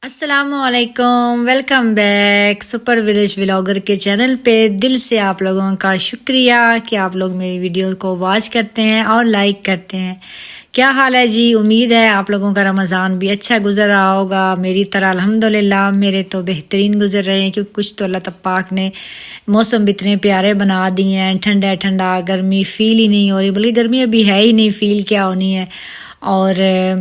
अस्सलामुअलैकुम, welcome back super village vlogger के channel पे। दिल से आप लोगों का शुक्रिया कि आप लोग मेरी वीडियो को वॉच करते हैं और लाइक करते हैं। क्या हाल है जी? उम्मीद है आप लोगों का रमज़ान भी अच्छा गुजर रहा होगा। मेरी तरह अल्हम्दुलिल्लाह मेरे तो बेहतरीन गुजर रहे हैं, क्योंकि कुछ तो अल्लाह तब पाक ने मौसम भी इतने प्यारे बना दिए हैं। ठंडा ठंडा, गर्मी फील ही नहीं हो रही, बल्कि गर्मी अभी है ही नहीं, फील क्या होनी है। और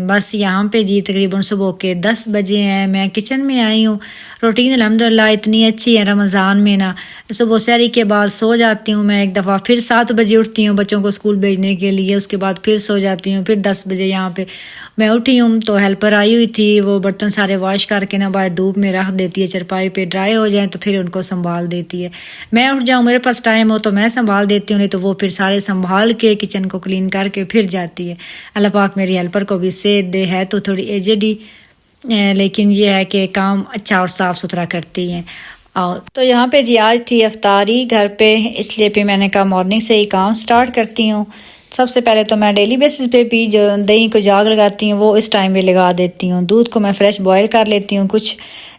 बस यहाँ पे जी तकरीबन सुबह के 10 बजे हैं। मैं किचन में आई हूँ। रूटीन अल्हम्दुलिल्लाह इतनी अच्छी है रमज़ान में ना। सुबह सहरी के बाद सो जाती हूँ मैं एक दफ़ा, फिर 7 बजे उठती हूँ बच्चों को स्कूल भेजने के लिए। उसके बाद फिर सो जाती हूँ, फिर 10 बजे यहाँ पे मैं उठी हूँ तो हेल्पर आई हुई थी। वो बर्तन सारे वॉश करके ना बाहर धूप में रख देती है, चारपाई पे ड्राई हो जाए तो फिर उनको संभाल देती है। मैं उठ जाऊँ, मेरे पास टाइम हो तो मैं संभाल देती हूँ, नहीं तो वो फिर सारे संभाल के किचन को क्लीन करके फिर जाती है। अल्लाह पाक मेरी हेल्पर को भी सेहत दे। है तो थोड़ी एजड ही, लेकिन ये है कि काम अच्छा और साफ़ सुथरा करती हैं। और तो यहाँ पे जी आज थी अफ्तारी घर पे, इसलिए फिर मैंने कहा मॉर्निंग से ही काम स्टार्ट करती हूँ। सबसे पहले तो मैं डेली बेसिस पे भी जो दही को जाग लगाती हूँ वो इस टाइम पे लगा देती हूँ। दूध को मैं फ्रेश बॉयल कर लेती हूँ। कुछ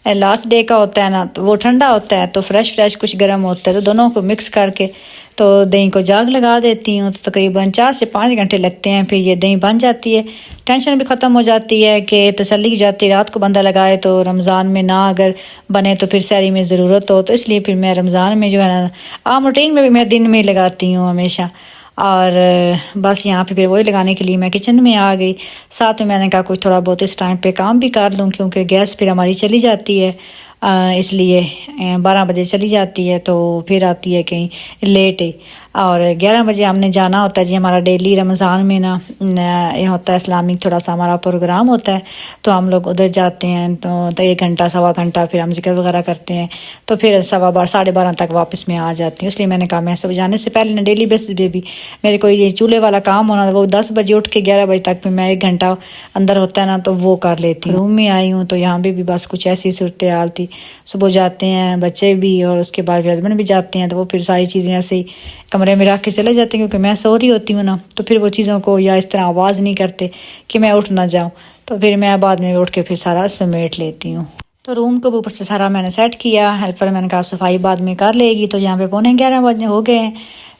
लास्ट डे का होता है ना, तो वो ठंडा होता है, तो फ्रेश फ्रेश कुछ गर्म होता है, तो दोनों को मिक्स करके तो दही को जाग लगा देती हूँ। तो तकरीबन 4 से 5 घंटे लगते हैं, फिर ये दही बन जाती है। टेंशन भी ख़त्म हो जाती है कि तसल्ली की जाती है, रात को बंदा लगाए तो रमज़ान में ना अगर बने तो फिर सहरी में ज़रूरत हो। तो इसलिए फिर मैं रमज़ान में जो है ना, आम रूटीन में भी मैं दिन में लगाती हूँ हमेशा। और बस यहाँ पे फिर वही लगाने के लिए मैं किचन में आ गई। साथ में मैंने कहा कुछ थोड़ा बहुत इस टाइम पे काम भी कर लूँ, क्योंकि गैस फिर हमारी चली जाती है। इसलिए 12 बजे चली जाती है तो फिर आती है कहीं लेट ही। और 11 बजे हमने जाना होता है जी। हमारा डेली रमज़ान में ना ये होता है इस्लामिक थोड़ा सा हमारा प्रोग्राम होता है, तो हम लोग उधर जाते हैं। तो 1 घंटा सवा घंटा फिर हम जिक्र वगैरह करते हैं, तो फिर 12:30 तक वापस में आ जाती हूँ। इसलिए मैंने कहा मैं सब जाने से पहले ना डेली बेसिस पे भी मेरे को ये चूल्हे वाला काम होना, वो 10 बजे उठ के 11 बजे तक फिर मैं 1 घंटा अंदर होता है ना तो वो कर लेती हूँ। रूम में आई हूँ तो यहाँ पे भी बस कुछ ऐसी सूरत हाल थी। सुबह जाते हैं बच्चे भी और उसके बाद फिर हस्बैंड भी जाते हैं, तो वो फिर सारी चीज़ें ऐसे ही कमरे में रख के चले जाते हैं, क्योंकि मैं सो रही होती हूँ ना, तो फिर वो चीज़ों को या इस तरह आवाज़ नहीं करते कि मैं उठ ना जाऊँ। तो फिर मैं बाद में उठ के फिर सारा समेट लेती हूँ। तो रूम को भी ऊपर से सारा मैंने सेट किया। हेल्पर मैंने कहा सफाई बाद में कर लेगी। तो यहाँ पे 11:15 बजे हो गए हैं,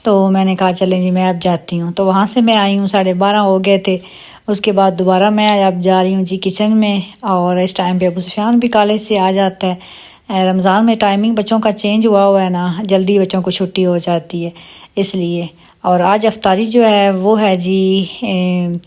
तो मैंने कहा चलें जी मैं अब जाती हूँ। तो वहाँ से मैं आई हूँ 12:30 हो गए थे। उसके बाद दोबारा मैं अब जा रही हूँ जी किचन में। और इस टाइम पे अबू सुफियान भी कॉलेज से आ जाता है। रमज़ान में टाइमिंग बच्चों का चेंज हुआ है ना, जल्दी बच्चों को छुट्टी हो जाती है इसलिए। और आज अफ्तारी जो है वो है जी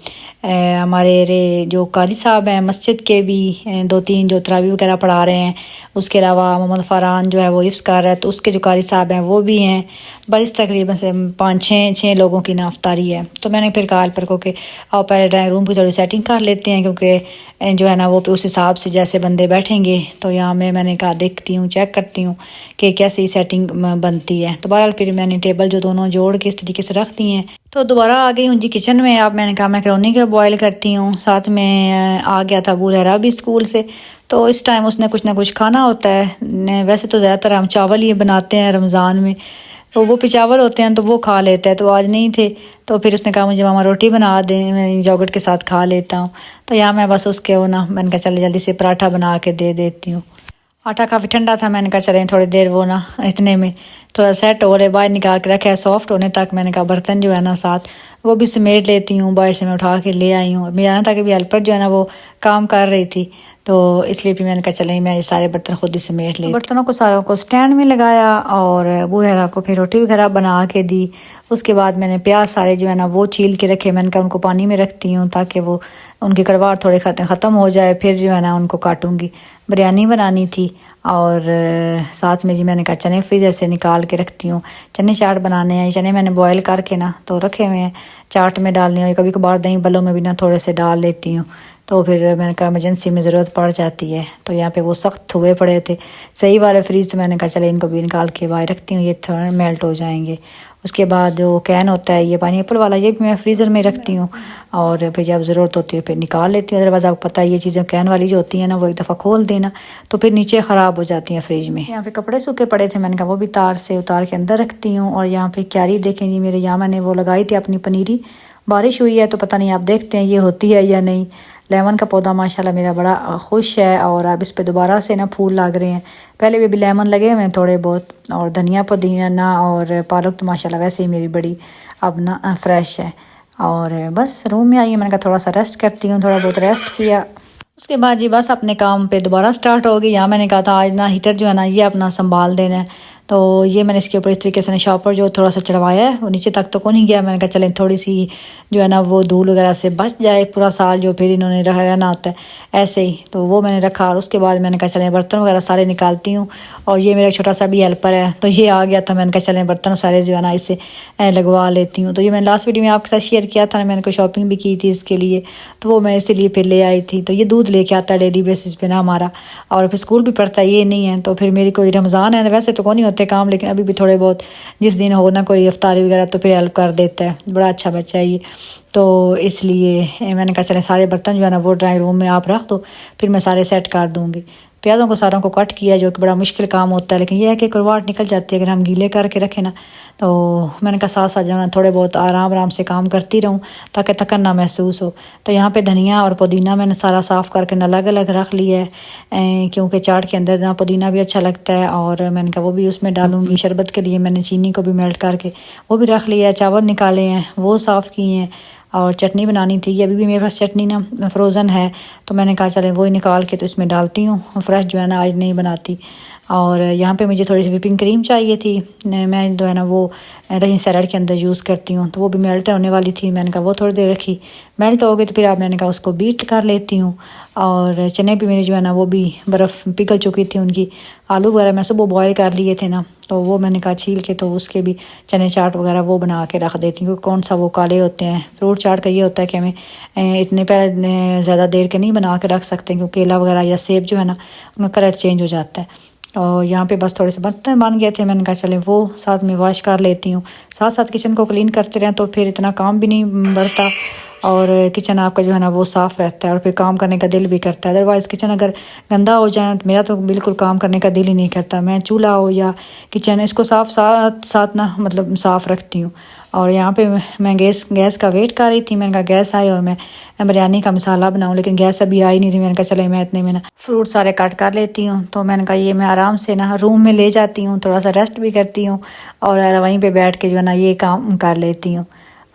हमारे जो कारी साहब हैं मस्जिद के भी 2-3 जो तरावी वगैरह पढ़ा रहे हैं। उसके अलावा मोहम्मद फ़रहान जो है वो हिफ्ज़ कर रहा है, तो उसके जो कारी साहब हैं वो भी हैं। बस तकरीबन से 5-6 लोगों की ना अफ्तारी है। तो मैंने फिर कहा हेल्पर को कि आओ पहले ड्राइंग रूम की थोड़ी सेटिंग कर लेते हैं, क्योंकि जो है ना वो उस हिसाब से जैसे बंदे बैठेंगे। तो यहाँ मैंने कहा देखती हूँ, चेक करती हूँ कि कैसी सेटिंग बनती है। तो बहरहाल फिर मैंने टेबल जो दोनों जोड़ के इस तरीके से रख दी हैं। तो दोबारा आ गई हूँ जी किचन में। अब मैंने कहा मैकरोनी के बॉयल करती हूँ। साथ में आ गया था बूलहरा भी स्कूल से, तो इस टाइम उसने कुछ ना कुछ खाना होता है। वैसे तो ज़्यादातर हम चावल ही बनाते हैं रमज़ान में, तो वो भी चावल होते हैं तो वो खा लेता है। तो आज नहीं थे, तो फिर उसने कहा मुझे मामा रोटी बना दें, मैं योगर्ट के साथ खा लेता हूँ। तो यहाँ मैं बस उसके वो ना मैंने कहा चले जल्दी से पराठा बना के दे देती हूँ। आटा काफ़ी ठंडा था, मैंने कहा चलें थोड़ी देर वो ना इतने में थोड़ा सेट हो रहे, बाहर निकाल के रखा है सॉफ्ट होने तक। मैंने कहा बर्तन जो है ना साथ वो भी समेट लेती हूँ, बाहर से मैं उठा के ले आई हूँ। मेरा ना था कि भी हेल्पर जो है ना वो काम कर रही थी, तो इसलिए भी मैंने कहा चलें मैं ये सारे बर्तन खुद ही समेट ले। बर्तनों को सारों को स्टैंड में लगाया और बूढ़ा को फिर रोटी वगैरह बना के दी। उसके बाद मैंने प्याज सारे जो है ना वो छील के रखे। मैंने कहा उनको पानी में रखती हूँ ताकि वो उनकी कड़वाहट थोड़े ख़त्म हो जाए, फिर जो है ना उनको काटूँगी। बिरयानी बनानी थी। और साथ में जी मैंने कहा चने फ्रीज़र से निकाल के रखती हूँ, चने चाट बनाने हैं। चने मैंने बॉयल करके ना तो रखे हुए हैं, चाट में डालने हैं। कभी कभार दही बलों में भी ना थोड़े से डाल लेती हूँ, तो फिर मैंने कहा इमरजेंसी में ज़रूरत पड़ जाती है। तो यहाँ पे वो सख्त हुए पड़े थे सही वाले फ्रीज, तो मैंने कहा चले इनको भी निकाल के बाहर रखती हूँ, ये थोड़ा मेल्ट हो जाएंगे। उसके बाद जो कैन होता है ये पाइनएप्पल वाला, ये भी मैं फ्रीज़र में रखती हूँ और फिर जब ज़रूरत होती है फिर निकाल लेती हूँ। अदरवाइज़ आपको पता है ये चीज़ें कैन वाली जो होती है ना वो एक दफ़ा खोल देना तो फिर नीचे ख़राब हो जाती हैं फ्रिज में। यहाँ पे कपड़े सूखे पड़े थे, मैंने कहा वो भी तार से उतार के अंदर रखती हूँ। और यहाँ पे क्यारी देखें जी मेरे, यहाँ मैंने वो लगाई थी अपनी पनीरी। बारिश हुई है तो पता नहीं आप देखते हैं ये होती है या नहीं, लेमन का पौधा माशाल्लाह मेरा बड़ा खुश है और अब इस पे दोबारा से ना फूल लग रहे हैं। पहले भी लेमन लगे हुए हैं थोड़े बहुत, और धनिया पुदीना और पालक तो माशाल्लाह वैसे ही मेरी बड़ी अब ना फ्रेश है। और बस रूम में आई, मैंने कहा थोड़ा सा रेस्ट करती हूँ, थोड़ा बहुत रेस्ट किया। उसके बाद जी बस अपने काम पे दोबारा स्टार्ट हो गई। यहाँ मैंने कहा था आज ना हीटर जो है ना ये अपना संभाल देना है, तो ये मैंने इसके ऊपर इस तरीके से शॉपर जो थोड़ा सा चढ़वाया है, वो नीचे तक तो कौन नहीं गया। मैंने कहा चलें थोड़ी सी जो है ना वो धूल वगैरह से बच जाए, पूरा साल जो फिर इन्होंने रहना होता है ऐसे ही, तो वो मैंने रखा। और उसके बाद मैंने कहा चलें बर्तन वगैरह सारे निकालती हूँ, और ये मेरा छोटा सा भी हेल्पर है तो ये आ गया था। मैंने कहा चलें बर्तन सारे जो है ना इससे लगवा लेती हूँ। तो ये मैंने लास्ट वीडियो में आपके साथ शेयर किया था, मैंने कोई शॉपिंग भी की थी इसके लिए, तो वो मैं इसीलिए फिर ले आई थी। तो ये दूध लेके आता है डेली बेसिस पे ना हमारा, और फिर स्कूल भी पढ़ता है, ये नहीं है। तो फिर मेरी कोई रमज़ान है वैसे तो कौन नहीं होते काम, लेकिन अभी भी थोड़े बहुत जिस दिन हो ना कोई इफ्तारी वगैरह तो फिर हेल्प कर देता है। बड़ा अच्छा बच्चा है ये, तो इसलिए मैंने कहा चले सारे बर्तन जो है ना वो ड्राइंग रूम में आप रख दो, फिर मैं सारे सेट कर दूँगी। प्याज़ों को सारों को कट किया, जो कि बड़ा मुश्किल काम होता है, लेकिन यह है कि करवाट निकल जाती है अगर हम गीले करके रखें ना। तो मैंने कहा साथ साथ जो है थोड़े बहुत आराम आराम से काम करती रहूँ ताकि थकन ना महसूस हो। तो यहाँ पे धनिया और पुदीना मैंने सारा साफ़ करके अलग अलग रख लिया है, क्योंकि चाट के अंदर ना पुदीना भी अच्छा लगता है, और मैंने कहा वो भी उसमें डालूँगी। शरबत के लिए मैंने चीनी को भी मेल्ट करके वो भी रख लिया है। चावल निकाले हैं वो साफ़ किए हैं, और चटनी बनानी थी। अभी भी मेरे पास चटनी ना फ्रोज़न है, तो मैंने कहा चले वो ही निकाल के तो इसमें डालती हूँ, फ्रेश जो है ना आज नहीं बनाती। और यहाँ पे मुझे थोड़ी सी व्हिपिंग क्रीम चाहिए थी, मैं जो है ना वो दही सैलड के अंदर यूज़ करती हूँ, तो वो भी मेल्ट होने वाली थी। मैंने कहा वो थोड़ी देर रखी, मेल्ट हो गई तो फिर अब मैंने कहा उसको बीट कर लेती हूँ। और चने भी मेरे जो है ना वो भी बर्फ़ पिघल चुकी थी उनकी। आलू वगैरह मैं सुबह बॉयल कर लिए थे ना, तो वो मैंने कहा छील के तो उसके भी चने चाट वगैरह वो बना के रख देती हूँ, क्योंकि कौन सा वो काले होते हैं। फ्रूट चाट का ये होता है कि हमें इतने पहले ज़्यादा देर के नहीं बना के रख सकते, क्योंकि केला वगैरह या सेब जो है ना उनका कलर चेंज हो जाता है। और यहाँ पे बस थोड़े से बर्तन बन गए थे, मैंने कहा चले वो साथ में वॉश कर लेती हूँ। साथ साथ किचन को क्लीन करते रहें तो फिर इतना काम भी नहीं बढ़ता, और किचन आपका जो है ना वो साफ़ रहता है, और फिर काम करने का दिल भी करता है। अदरवाइज़ किचन अगर गंदा हो जाए तो मेरा तो बिल्कुल काम करने का दिल ही नहीं करता। मैं चूल्हा हो या किचन इसको साफ साथ साथ ना मतलब साफ़ रखती हूँ। और यहाँ पे मैं गैस का वेट कर रही थी। मैंने कहा गैस आई और मैं बिरयानी का मसाला बनाऊँ, लेकिन गैस अभी आई नहीं थी। मैंने कहा चले मैं इतने में ना फ्रूट सारे कट कर लेती हूँ। तो मैंने कहा ये मैं आराम से ना रूम में ले जाती हूँ, थोड़ा सा रेस्ट भी करती हूँ, और वहीं पे बैठ के जो है ना ये काम कर लेती हूँ।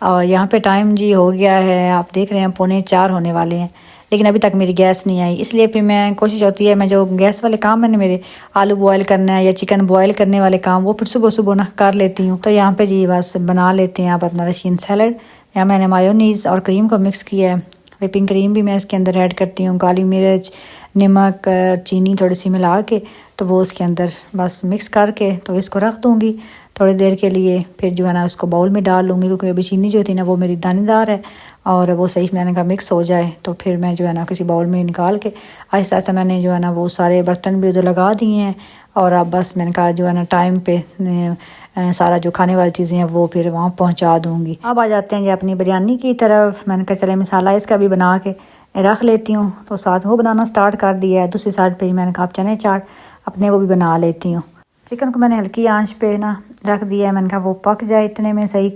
और यहाँ पे टाइम जी हो गया है, आप देख रहे हैं 3:45 होने वाले हैं, लेकिन अभी तक मेरी गैस नहीं आई। इसलिए फिर मैं कोशिश होती है मैं जो गैस वाले काम मैंने मेरे आलू बॉयल करना है या चिकन बॉयल करने वाले काम वो फिर सुबह सुबह ना कर लेती हूँ। तो यहाँ पे जी बस बना लेते हैं आप अपना रशियन सैलड। यहाँ मैंने मायोनीज़ और क्रीम को मिक्स किया है, व्हिपिंग क्रीम भी मैं इसके अंदर ऐड करती हूँ, काली मिर्च नमक चीनी थोड़ी सी मिला के, तो वो उसके अंदर बस मिक्स करके तो इसको रख दूँगी थोड़ी देर के लिए। फिर जो है ना उसको बाउल में डाल लूँगी, क्योंकि अभी चीनी जो थी ना वो मेरी दानेदार है, और वो सही मैंने कहा मिक्स हो जाए तो फिर मैं जो है ना किसी बाउल में निकाल के आहिस्ता आहिस्ता मैंने जो है ना वो सारे बर्तन भी उधर लगा दिए हैं। और अब बस मैंने कहा जो है ना टाइम पे सारा जो खाने वाली चीज़ें हैं वो फिर वहाँ पहुँचा दूँगी। अब आ जाते हैं जी अपनी बिरयानी की तरफ। मैंने कहा चले मसाला इसका भी बना के रख लेती हूँ, तो साथ वो बनाना स्टार्ट कर दिया है। दूसरी साइड पे ही मैंने कहा चने चाट अपने वो भी बना लेती हूँ। चिकन को मैंने हल्की आंच पे ना रख दिया है, मैंने कहा वो पक जाए इतने में सही।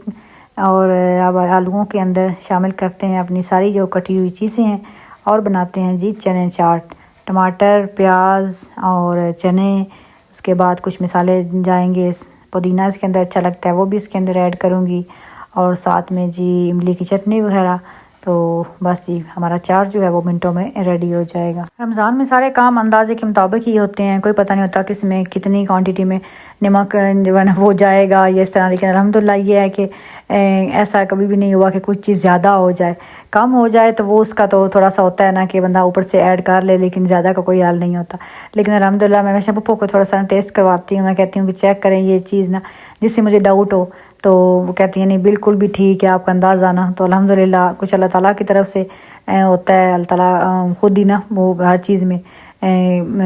और अब आलूओं के अंदर शामिल करते हैं अपनी सारी जो कटी हुई चीज़ें हैं, और बनाते हैं जी चने चाट। टमाटर प्याज और चने, उसके बाद कुछ मसाले जाएंगे, पुदीना इसके अंदर अच्छा लगता है वो भी इसके अंदर ऐड करूँगी, और साथ में जी इमली की चटनी वगैरह। तो बस जी हमारा चाट जो है वो मिनटों में रेडी हो जाएगा। रमज़ान में सारे काम अंदाजे के मुताबिक ही होते हैं, कोई पता नहीं होता किस में कितनी क्वांटिटी में नमक जो है ना वो जाएगा या इस तरह। लेकिन अल्हम्दुलिल्लाह ये है कि ऐसा कभी भी नहीं हुआ कि कुछ चीज़ ज़्यादा हो जाए, कम हो जाए तो वो उसका तो थोड़ा सा होता है ना कि बंदा ऊपर से ऐड कर ले, लेकिन ज़्यादा का कोई हाल नहीं होता। लेकिन अल्हम्दुलिल्लाह मैं हमेशा पप्पो को थोड़ा सा टेस्ट करवाती हूँ, मैं कहती हूँ कि चेक करें ये चीज़ ना, जिससे मुझे डाउट हो तो वो कहती है नहीं बिल्कुल भी ठीक है आपका अंदाज़ा ना। तो अल्हम्दुलिल्लाह कुछ अल्लाह ताला की तरफ से होता है, अल्लाह ताला खुद ही ना वो हर चीज़ में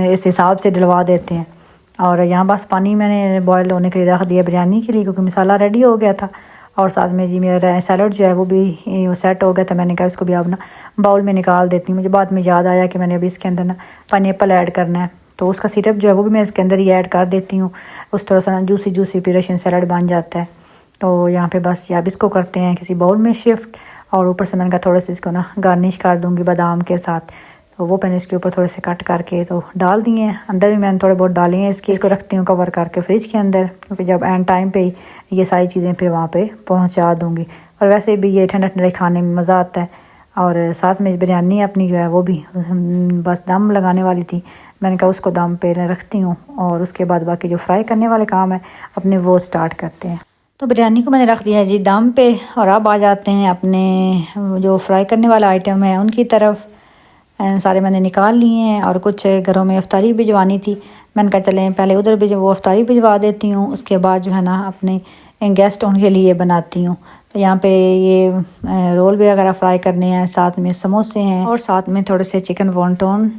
इस हिसाब से डलवा देते हैं। और यहाँ बस पानी मैंने बॉयल होने के लिए रख दिया बिरयानी के लिए, क्योंकि मसाला रेडी हो गया था। और साथ में जी मेरा सैलड जो है वो भी सेट हो गया था। मैंने कहा इसको भी अब ना बाउल में निकाल देती हूँ। मुझे बाद में याद आया कि मैंने अभी इसके अंदर ना पाइनएप्पल ऐड करना है, तो उसका सिरप जो है वो भी मैं इसके अंदर ही ऐड कर देती हूँ। उस तरह से ना जूसी फिर रशियन सैलड बन जाता है। तो यहाँ पे बस अब इसको करते हैं किसी बाउल में शिफ्ट, और ऊपर से मैंने कहा थोड़ा सा इसको ना गार्निश कर दूँगी बादाम के साथ। तो वो मैंने इसके ऊपर थोड़े से कट करके तो डाल दिए हैं। अंदर भी मैंने थोड़े बहुत डाले हैं इसको रखती हूँ कवर करके फ्रिज के अंदर, क्योंकि जब एंड टाइम पे ये सारी चीज़ें फिर वहाँ पे पहुँचा दूँगी। और वैसे भी ये ठंडा ठंडा खाने में मज़ा आता है। और साथ में बिरयानी अपनी जो है वो भी बस दम लगाने वाली थी, मैंने कहा उसको दम पे रखती हूँ और उसके बाद बाकी जो फ्राई करने वाले काम है अपने वो स्टार्ट करते हैं। तो बिरयानी को मैंने रख दिया है जी दम पे, और अब आ जाते हैं अपने जो फ्राई करने वाला आइटम है उनकी तरफ। सारे मैंने निकाल लिए हैं और कुछ घरों में अफ्तारी भिजवानी थी, मैंने कहा चलें पहले उधर भी वो अफ्तारी भिजवा देती हूँ, उसके बाद जो है ना अपने गेस्ट उनके लिए बनाती हूँ। तो यहाँ पे ये रोल भी वगैरह फ्राई करने हैं, साथ में समोसे हैं और साथ में थोड़े से चिकन वॉन्टोन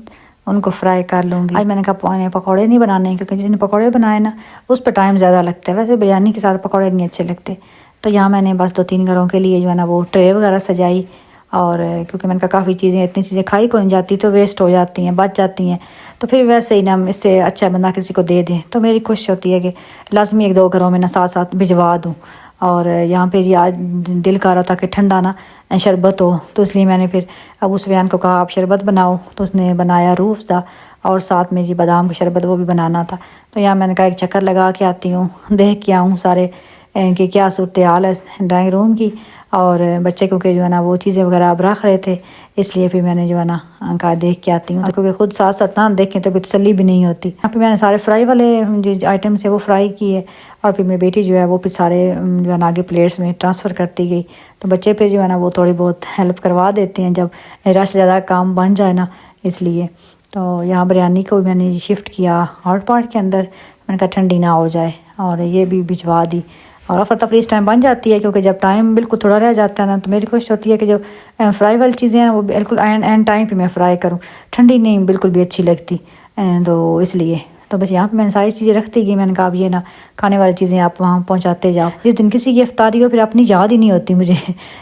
उनको फ्राई कर लूँगी। आज मैंने कहा पकौड़े नहीं बनाने, क्योंकि जिसने पकौड़े बनाए ना उस पर टाइम ज़्यादा लगता है, वैसे बिरयानी के साथ पकौड़े नहीं अच्छे लगते। तो यहाँ मैंने बस 2-3 घरों के लिए जो है ना वो ट्रे वगैरह सजाई, और क्योंकि मैंने कहा काफ़ी चीज़ें इतनी चीज़ें खाई को नहीं जाती तो वेस्ट हो जाती हैं, बच जाती हैं, तो फिर वैसे ही ना इससे अच्छा बंदा किसी को दे दे तो मेरी कोशिश होती है कि लाजमी 1-2 घरों में ना साथ साथ भिजवा दूँ। और यहाँ पे ये आज दिल कर रहा था कि ठंडा ना शरबत हो, तो इसलिए मैंने फिर अब उस बयान को कहा आप शरबत बनाओ, तो उसने बनाया रूह अफ़ज़ा और साथ में जी बादाम का शरबत वो भी बनाना था। तो यहाँ मैंने कहा एक चक्कर लगा के आती हूँ, देख के आऊँ सारे कि क्या सूरत हाल है ड्राइंग रूम की। और बच्चे क्योंकि जो है ना वो चीज़ें वगैरह अब रख रहे थे, इसलिए फिर मैंने जो है ना कहा देख के आती हूँ, तो क्योंकि खुद साथ साथ ना देखें तो तसल्ली भी नहीं होती। यहाँ पे मैंने सारे फ्राई वाले जो आइटम्स है वो फ्राई किए, और फिर मेरी बेटी जो है वो फिर सारे जो है ना आगे प्लेट्स में ट्रांसफ़र करती गई। तो बच्चे फिर जो है ना वो थोड़ी बहुत हेल्प करवा देते हैं जब रश ज़्यादा काम बन जाए ना, इसलिए। तो यहाँ बिरयानी को मैंने शिफ्ट किया हॉट पॉट के अंदर, मैंने कहा ठंडी ना हो जाए, और ये भी भिजवा दी। और अफर तफरी इस टाइम बन जाती है, क्योंकि जब टाइम बिल्कुल थोड़ा रह जाता है ना तो मेरी कोशिश होती है कि जो फ्राई वाली चीज़ें हैं वो बिल्कुल एंड टाइम पे मैं फ्राई करूँ, ठंडी नहीं बिल्कुल भी अच्छी लगती। तो इसलिए तो बस यहाँ पे मैंने सारी चीज़ें रखती गई। मैंने कहा अब ये ना खाने वाली चीज़ें आप वहाँ पहुँचाते जाओ। जिस दिन किसी की इफ्तारी हो फिर अपनी याद ही नहीं होती मुझे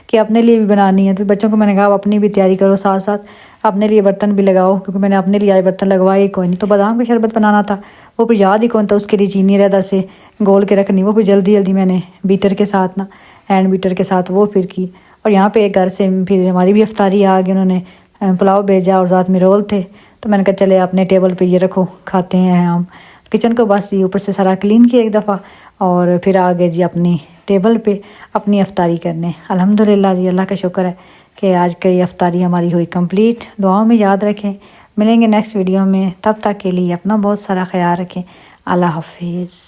कि अपने लिए भी बनानी है। तो बच्चों को मैंने कहा अपनी भी तैयारी करो, साथ साथ अपने लिए बर्तन भी लगाओ, क्योंकि मैंने अपने लिए आज बर्तन लगवाए ही कोई नहीं। तो बादाम का शरबत बनाना था, वो फिर याद ही कौन था, उसके लिए चीनी रहता से गोल के रखनी, वो फिर जल्दी जल्दी मैंने बीटर के साथ ना हैंड बीटर के साथ वो फिर की। और यहाँ पे एक घर से फिर हमारी भी इफ्तारी आ गई, उन्होंने पुलाव भेजा और साथ में रोल थे। तो मैंने कहा चले अपने टेबल पे ये रखो खाते हैं हम। किचन को बस ये ऊपर से सारा क्लीन किया एक दफ़ा, और फिर आ गए जी अपनी टेबल पे अपनी इफ्तारी करने। अल्हम्दुलिल्लाह जी, अल्लाह का शुक्र है कि आज की इफ्तारी हमारी हुई कंप्लीट। दुआओं में याद रखें, मिलेंगे नेक्स्ट वीडियो में, तब तक के लिए अपना बहुत सारा ख्याल रखें। अल्लाह हाफिज़।